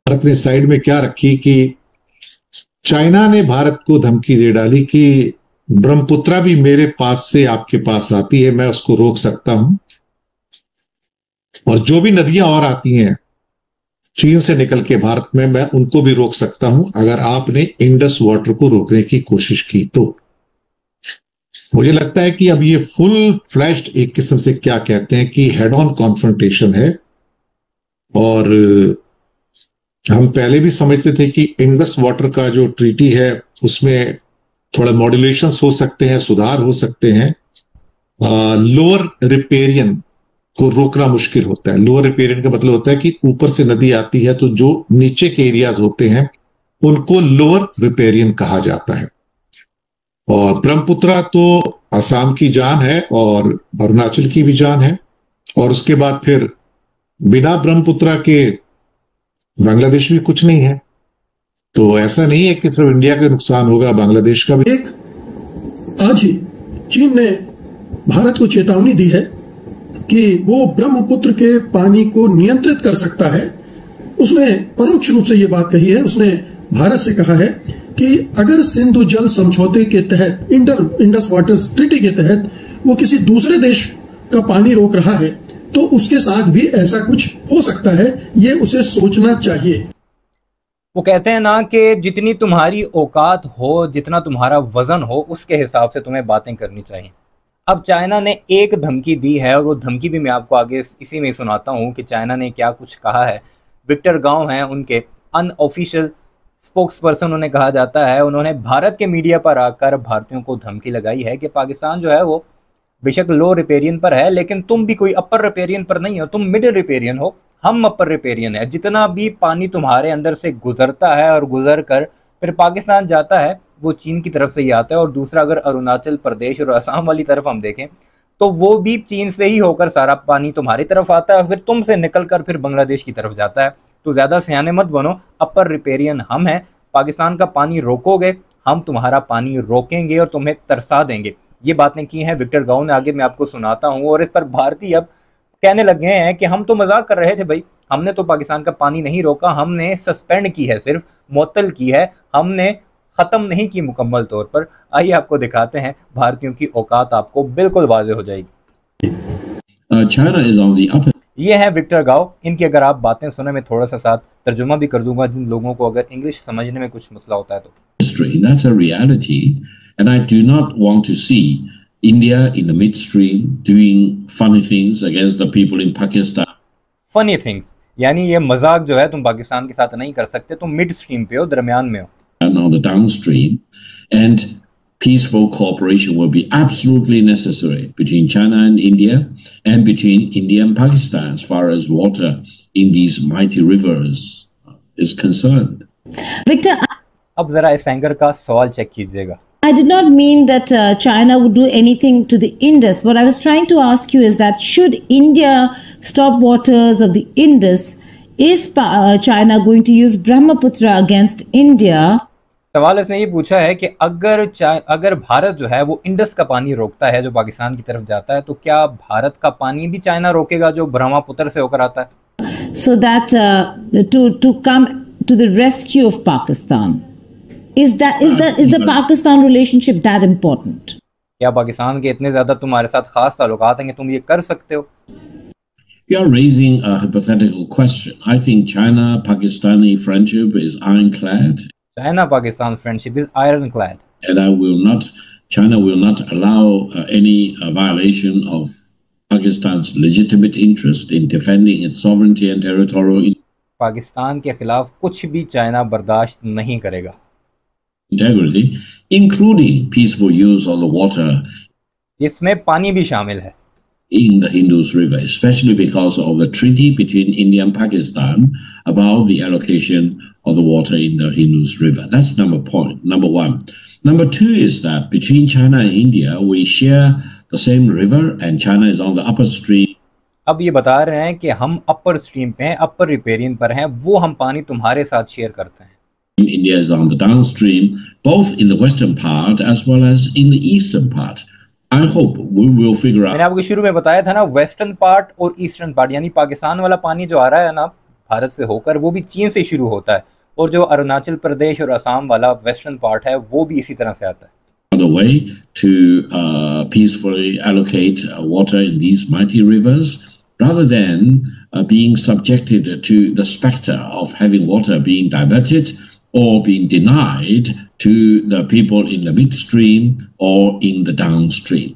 भारत ने साइड में क्या रखी कि चाइना ने भारत को धमकी दे डाली कि ब्रह्मपुत्रा भी मेरे पास से आपके पास आती है, मैं उसको रोक सकता हूं, और जो भी नदियां और आती हैं चीन से निकल के भारत में, मैं उनको भी रोक सकता हूं अगर आपने इंडस वाटर को रोकने की कोशिश की तो। मुझे लगता है कि अब ये फुल फ्लैश्ड एक किस्म से क्या कहते हैं कि हेड ऑन कॉन्फ्रंटेशन है। और हम पहले भी समझते थे कि इंडस वाटर का जो ट्रीटी है उसमें थोड़ा मॉड्यूलेशंस हो सकते हैं, सुधार हो सकते हैं। लोअर रिपेरियन को रोकना मुश्किल होता है। लोअर रिपेरियन का मतलब होता है कि ऊपर से नदी आती है तो जो नीचे के एरियाज होते हैं उनको लोअर रिपेरियन कहा जाता है। और ब्रह्मपुत्रा तो असम की जान है और अरुणाचल की भी जान है, और उसके बाद फिर बिना ब्रह्मपुत्रा के बांग्लादेश भी कुछ नहीं है। तो ऐसा नहीं है कि सिर्फ इंडिया का नुकसान होगा, बांग्लादेश का भी। आज ही चीन ने भारत को चेतावनी दी है कि वो ब्रह्मपुत्र के पानी को नियंत्रित कर सकता है। उसने परोक्ष रूप से ये बात कही है। उसने भारत से कहा है कि अगर सिंधु जल समझौते के तहत, इंडस वाटर ट्रीटी के तहत वो किसी दूसरे देश का पानी रोक रहा है तो उसके साथ भी ऐसा कुछ हो सकता है, ये उसे सोचना चाहिए। वो कहते हैं ना कि जितनी तुम्हारी औकात हो, जितना तुम्हारा वजन हो, उसके हिसाब से तुम्हें बातें करनी चाहिए। अब चाइना ने एक धमकी दी है और वो धमकी भी मैं आपको आगे इसी में सुनाता हूँ कि चाइना ने क्या कुछ कहा है। विक्टर गांव हैं उनके अनऑफिशियल स्पोक्स पर्सन उन्हें कहा जाता है। उन्होंने भारत के मीडिया पर आकर भारतीयों को धमकी लगाई है कि पाकिस्तान जो है वो बेशक लो रिपेरियन पर है, लेकिन तुम भी कोई अपर रिपेरियन पर नहीं हो, तुम मिडिल रिपेरियन हो, हम अपर रिपेरियन है। जितना भी पानी तुम्हारे अंदर से गुजरता है और गुजर कर फिर पाकिस्तान जाता है वो चीन की तरफ से ही आता है। और दूसरा, अगर अरुणाचल प्रदेश और असम वाली तरफ हम देखें तो वो भी चीन से ही होकर सारा पानी तुम्हारी तरफ आता है, फिर तुमसे निकल कर फिर बांग्लादेश की तरफ जाता है। तो ज़्यादा सियाने मत बनो, अपर रिपेरियन हम हैं। पाकिस्तान का पानी रोकोगे, हम तुम्हारा पानी रोकेंगे और तुम्हें तरसा देंगे। ये बातें की हैं विक्टर गांव ने। आगे मैं आपको सुनाता हूँ। और इस पर भारतीय अब कहने लग गए हैं कि हम तो मजाक कर रहे थे भाई, हमने तो पाकिस्तान का पानी नहीं रोका, हमने सस्पेंड की है, सिर्फ मुअत्तल की है, हमने ख़त्म नहीं की मुकम्मल तौर पर। आइए आपको दिखाते हैं, भारतीयों की औकात आपको बिल्कुल वाज़ेह हो जाएगी। ये है विक्टर गांव। इनकी अगर आप बातें सुने, मैं थोड़ा सा साथ तर्जुमा भी कर दूंगा जिन लोगों को अगर इंग्लिश समझने में कुछ मसला होता है तो। That's a reality, and I do not want to see India in the midstream doing funny things against the people in Pakistan. Funny things यानी ये मजाक जो है तुम पाकिस्तान के साथ नहीं कर सकते, तुम मिड स्ट्रीम पे हो, दरमियान में हो। And on the downstream, and peaceful cooperation will be absolutely necessary between China and India, and between India and Pakistan as far as water in these mighty rivers is concerned. Victor, अब जरा इस anchor का सवाल check कीजिएगा। I did not mean that China would do anything to the Indus. What I was trying to ask you is that should India stop waters of the Indus, is China going to use Brahmaputra against India? सवाल इसने ये पूछा है कि अगर भारत जो है वो इंडस का पानी रोकता है जो पाकिस्तान की तरफ जाता है, तो क्या भारत का पानी भी चाइना रोकेगा जो ब्रह्मपुत्र से होकर आता है? So that to come to the rescue of Pakistan. Is the Pakistan relationship that important? क्या पाकिस्तान के इतने ज्यादा तुम्हारे साथ खास ताल्लुकात हैं कि तुम ये कर सकते हो? You are raising a hypothetical question. I think China-Pakistani friendship is ironclad. China-Pakistan friendship is ironclad. And China will not allow any violation of Pakistan's legitimate interest in defending its sovereignty and territorial Pakistan के खिलाफ कुछ भी China बर्दाश्त नहीं करेगा। integrity, including peaceful use of the water इसमें पानी भी शामिल है in the Indus River, especially because of the treaty between India and Pakistan about the allocation of the water in the Indus River. That's number one. Number two is that between China and India, we share the same river and China is on the upper stream. अब ये बता रहे हैं कि हम अपर stream पे हैं, अपर riparian पर हैं, वो हम पानी तुम्हारे साथ शेयर करते हैं। India is on the downstream, both in the western part as well as in the eastern part. I hope we will figure out. मैंने आपको शुरू में बताया था ना, वेस्टर्न पार्ट और ईस्टर्न पार्ट, यानी पाकिस्तान वाला पानी जो आ रहा है ना भारत से होकर वो भी चीन से शुरू होता है, और जो अरुणाचल प्रदेश और असम वाला वेस्टर्न पार्ट है वो भी इसी तरह से आता है। The way to peacefully allocate water in these mighty rivers, rather than being subjected to the specter of having water being diverted or being denied to the people in the midstream or in the downstream.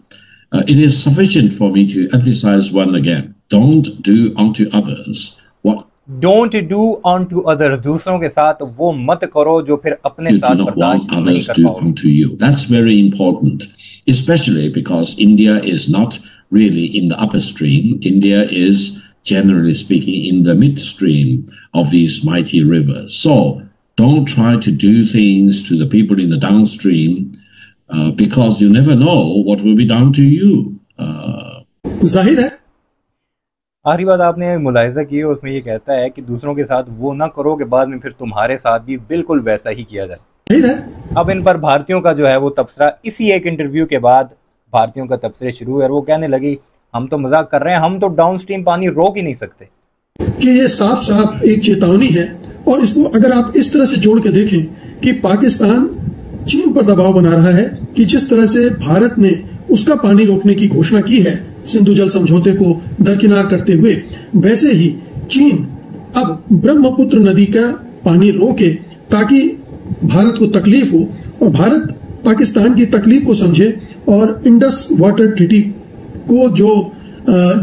It is sufficient for me to emphasize one again. Don't do unto others what Don't do unto others, दूसरों के साथ वो मत करो जो फिर अपने you do साथ not बर्दाश्त want नहीं others कर do पाओगे। unto you. That's very important, especially because India is not really in the upstream. India is, generally speaking, in the midstream of these mighty rivers. So don't try to do things to the people in the downstream because you never know what will be done to you. जाहिर है आखिरी बात आपने मुलाहिजा की है, उसमें ये कहता है कि दूसरों के साथ वो ना करो कि बाद में फिर तुम्हारे साथ भी बिल्कुल वैसा ही किया जाए। जाहिर है अब इन पर भारतीयों का जो है वो तबसरा, इसी एक इंटरव्यू के बाद भारतीयों का तबसरे शुरू हुए और वो कहने लगी हम तो मजाक कर रहे हैं, हम तो डाउनस्ट्रीम पानी रोक ही नहीं सकते। कि ये साफ साफ एक चेतावनी है, और इसको अगर आप इस तरह से जोड़ के देखें कि पाकिस्तान चीन पर दबाव बना रहा है कि जिस तरह से भारत ने उसका पानी रोकने की घोषणा की है सिंधु जल समझौते को दरकिनार करते हुए, वैसे ही चीन अब ब्रह्मपुत्र नदी का पानी रोके ताकि भारत को तकलीफ हो और भारत पाकिस्तान की तकलीफ को समझे और इंडस वाटर ट्रीटी को जो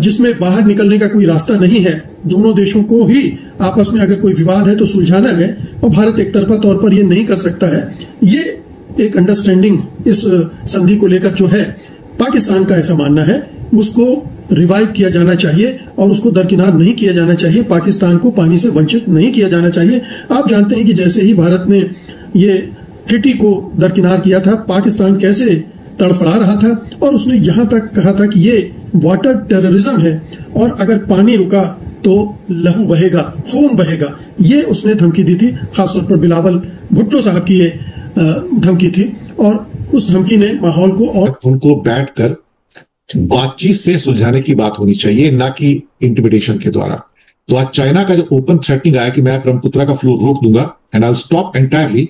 जिसमें बाहर निकलने का कोई रास्ता नहीं है, दोनों देशों को ही आपस में अगर कोई विवाद है तो सुलझाना है और भारत एक तरफा तौर पर ये नहीं कर सकता है। ये एक अंडरस्टैंडिंग इस संधि को लेकर जो है पाकिस्तान का ऐसा मानना है, उसको रिवाइव किया जाना चाहिए और उसको दरकिनार नहीं किया जाना चाहिए। पाकिस्तान को पानी से वंचित नहीं किया जाना चाहिए। आप जानते हैं कि जैसे ही भारत ने ये ट्रीटी को दरकिनार किया था, पाकिस्तान कैसे तड़फड़ा रहा था और उसने यहां तक कहा था कि ये वाटर टेररिज्म है और अगर पानी रुका तो लहू बहेगा, खून बहेगा। ये उसने धमकी दी थी, खासतौर पर बिलावल भुट्टो साहब की ये धमकी थी और उस धमकी ने माहौल को और उनको बैठकर बातचीत से सुलझाने की बात होनी चाहिए, ना कि इंटिमिडेशन के द्वारा। तो आज चाइना का जो ओपन थ्रेटनिंग आया कि मैं ब्रह्मपुत्र का फ्लो रोक दूंगा एंड आई स्टॉप एंटायरली,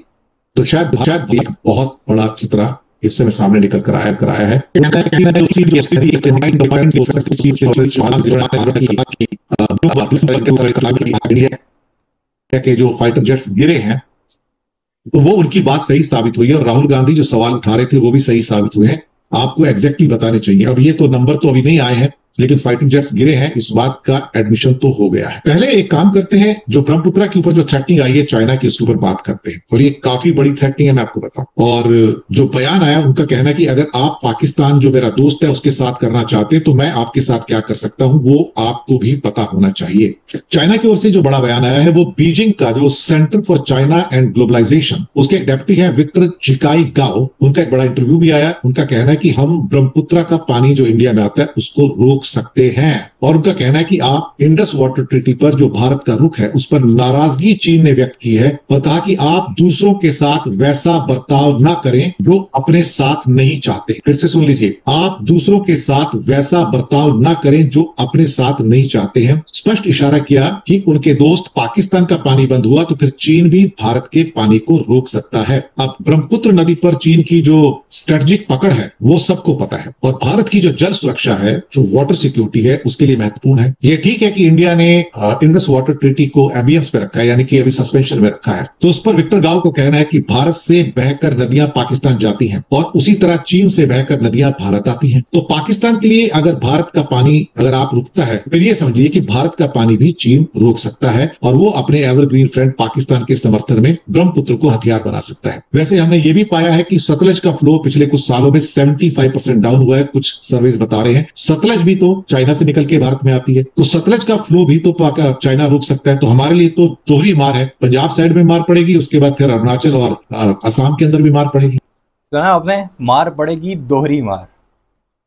तो शायद एक बहुत बड़ा खतरा इससे में सामने निकल कर आया है। कि जो फाइटर जेट्स गिरे हैं तो वो उनकी बात सही साबित हुई है और राहुल गांधी जो सवाल उठा रहे थे वो भी सही साबित हुए हैं। आपको एग्जैक्टली बताने चाहिए। अब ये तो नंबर तो अभी नहीं आए हैं, लेकिन फाइटर जेट्स गिरे हैं, इस बात का एडमिशन तो हो गया है। पहले एक काम करते हैं, जो ब्रह्मपुत्र के ऊपर जो थ्रेटनिंग आई है चाइना की, इसके ऊपर बात करते हैं। और ये काफी बड़ी थ्रेटनिंग है, मैं आपको बताऊं। और जो बयान आया उनका कहना है कि अगर आप पाकिस्तान जो मेरा दोस्त है उसके साथ करना चाहते तो मैं आपके साथ क्या कर सकता हूं वो आपको भी पता होना चाहिए। चाइना की ओर से जो बड़ा बयान आया है वो बीजिंग का जो centre for China and globalisation, उसके एक डेप्यूटी है विक्टर चिकाई गाओ, उनका एक बड़ा इंटरव्यू भी आया। उनका कहना है कि हम ब्रह्मपुत्र का पानी जो इंडिया में आता है उसको रोक सकते हैं। और उनका कहना है कि आप इंडस वाटर ट्रीटी पर जो भारत का रुख है उस पर नाराजगी चीन ने व्यक्त की है और कहा कि आप दूसरों के साथ वैसा बर्ताव ना करें जो अपने साथ नहीं चाहते। फिर से सुन लीजिए, आप दूसरों के साथ वैसा बर्ताव ना करें जो अपने साथ नहीं चाहते हैं। स्पष्ट इशारा किया कि उनके दोस्त पाकिस्तान का पानी बंद हुआ तो फिर चीन भी भारत के पानी को रोक सकता है। अब ब्रह्मपुत्र नदी पर चीन की जो स्ट्रेटेजिक पकड़ है वो सबको पता है और भारत की जो जल सुरक्षा है, जो वाटर सिक्योरिटी है, उसके लिए महत्वपूर्ण है। ये ठीक है कि इंडिया ने इंडस वाटर ट्रीटी को एबियंस पे रखा है, यानी कि अभी सस्पेंशन में रखा है। तो उस पर विक्टर गाओ को कहना है कि भारत से बहकर नदियां पाकिस्तान जाती हैं और उसी तरह चीन से बहकर नदियां भारत आती हैं। तो पाकिस्तान के लिए अगर भारत का पानी अगर आप रुकता है फिर ये समझिए कि भारत का पानी भी चीन रोक सकता है और वो अपने एवरग्रीन फ्रेंड पाकिस्तान के समर्थन में ब्रह्मपुत्र को हथियार बना सकता है। वैसे हमने ये भी पाया है कि सतलज का फ्लो पिछले कुछ सालों में 75% डाउन हुआ है, कुछ सर्वेज बता रहे हैं। सतलज भी तो चाइना से निकल के भारत में आती है, तो सतलज का फ्लो भी तो चाइना रोक सकता है। तो हमारे लिए तो दोहरी मार है, पंजाब साइड में मार पड़ेगी, उसके बाद फिर अरुणाचल और असम के अंदर भी मार पड़ेगी। सुना आपने, मार पड़ेगी दोहरी मार।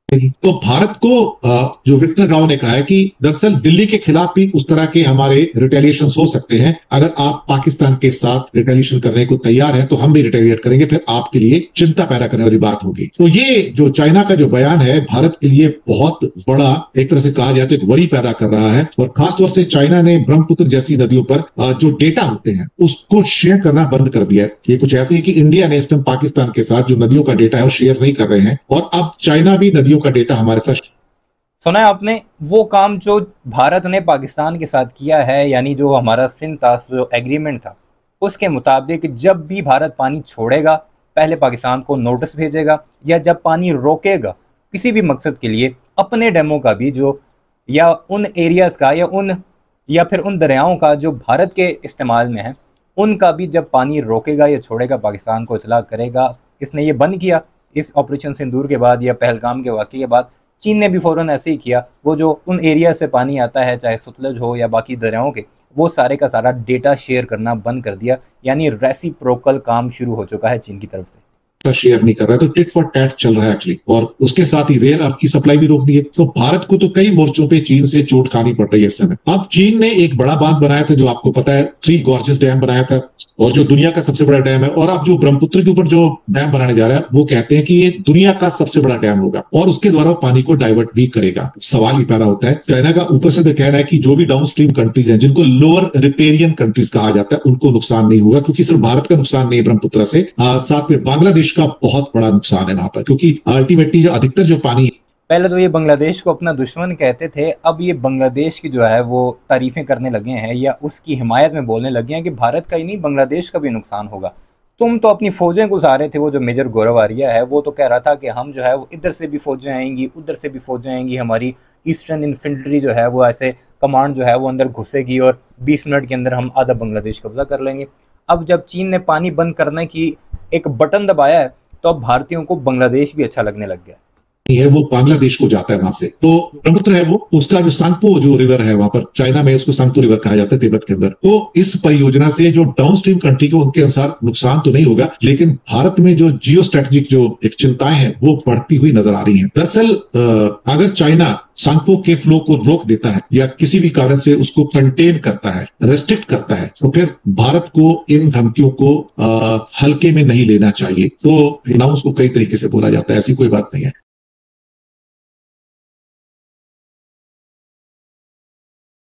तो भारत को जो विक्टर राव ने कहा है कि दरअसल दिल्ली के खिलाफ भी उस तरह के हमारे रिटेलिएशन हो सकते हैं। अगर आप पाकिस्तान के साथ रिटेलिएशन करने को तैयार हैं तो हम भी रिटेलिएट करेंगे, फिर आपके लिए चिंता पैदा करने वाली बात होगी। तो ये जो चाइना का जो बयान है भारत के लिए बहुत बड़ा, एक तरह से कहा जाए तो एक वरी पैदा कर रहा है। और खासतौर से चाइना ने ब्रह्मपुत्र जैसी नदियों पर जो डेटा होते हैं उसको शेयर करना बंद कर दिया है। ये कुछ ऐसे है कि इंडिया ने इस टाइम पाकिस्तान के साथ जो नदियों का डेटा है वो शेयर नहीं कर रहे हैं, और अब चाइना भी नदियों का डेटा हमारे साथ। सुना है आपने वो काम जो भारत ने पाकिस्तान के साथ किया है, यानी जो हमारा सिंध-तास जो एग्रीमेंट था उसके मुताबिक जब भी भारत पानी छोड़ेगा पहले पाकिस्तान को नोटिस भेजेगा, या जब पानी रोकेगा किसी भी मकसद के लिए अपने डैमों का भी जो, या उन एरियाज का, या फिर उन दरियाओं का जो भारत के इस्तेमाल में है, उनका भी जब पानी रोकेगा या छोड़ेगा पाकिस्तान को इतला करेगा। इसने ये बंद किया इस ऑपरेशन सिंदूर के बाद या पहलगाम के वाक़े के बाद। चीन ने भी फ़ौरन ऐसे ही किया, वो जो उन एरिया से पानी आता है चाहे सतलज हो या बाकी दरियाओं के, वो सारे का सारा डेटा शेयर करना बंद कर दिया। यानी रेसिप्रोकल काम शुरू हो चुका है चीन की तरफ से, शेयर नहीं कर रहा है। तो टिट फॉर टैट चल रहा है एक्चुअली, और उसके साथ ही रेयर अर्थ की सप्लाई भी रोक दी है। तो भारत को तो कई मोर्चों पे चीन से चोट खानी पड़ रही है इस समय। अब चीन ने एक बड़ा बांध बनाया था जो आपको पता है, 3 गॉर्जेस डैम बनाया था, और जो दुनिया का सबसे बड़ा डैम है। और अब जो ब्रह्मपुत्र के ऊपर जो डैम बनाने जा रहा है वो कहते हैं कि ये दुनिया का सबसे बड़ा डैम होगा, और उसके द्वारा पानी को डाइवर्ट भी करेगा। सवाल ही पैदा होता है, चाइना का ऊपर से तो कहना है कि जो भी डाउन स्ट्रीम कंट्रीज हैं, जिनको लोअर रिपेरियन कंट्रीज कहा जाता है, उनको नुकसान नहीं होगा, क्योंकि सिर्फ भारत का नुकसान नहीं है ब्रह्मपुत्र से, साथ में बांग्लादेश का बहुत बड़ा नुकसान है वहां पर, क्योंकि अल्टीमेटली जो अधिकतर जो पानी, पहले तो ये बांग्लादेश को अपना दुश्मन कहते थे, अब ये बांग्लादेश की जो है वो तारीफें करने लगे हैं या उसकी हिमायत में बोलने लगे हैं कि भारत का ही नहीं बांग्लादेश का भी नुकसान होगा। तुम तो अपनी फौजें गुजारे थे, वो जो मेजर गौरव आर्या है वो तो कह रहा था कि हम जो है वो इधर से भी फौजें आएंगी, उधर से भी फौजें आएंगी, हमारी ईस्टर्न इन्फेंट्री जो है वो ऐसे कमांड जो है वो अंदर घुसेगी और 20 मिनट के अंदर हम आधा बांग्लादेश कब्जा कर लेंगे। अब जब चीन ने पानी बंद करने की एक बटन दबाया है तो अब भारतीयों को बांग्लादेश भी अच्छा लगने लग गया है, वो बांग्लादेश को जाता है वहां से। तो ब्रह्मपुत्र है वो, उसका जो सांगपो जो रिवर है वहां पर, चाइना में उसको सांगपो रिवर कहा जाता है तिब्बत के अंदर। तो इस परियोजना से जो डाउन स्ट्रीम कंट्री को उनके अनुसार नुकसान तो नहीं होगा, लेकिन भारत में जो जियो स्ट्रेटेजिक जो एक चिंताएं हैं वो बढ़ती हुई नजर आ रही हैं। दरअसल अगर चाइना सांगपो के फ्लो को रोक देता है या किसी भी कारण से उसको कंटेन करता है, रेस्ट्रिक्ट करता है, तो फिर भारत को इन धमकियों को हल्के में नहीं लेना चाहिए। तो अनाउंस को कई तरीके से बोला जाता है, ऐसी कोई बात नहीं है।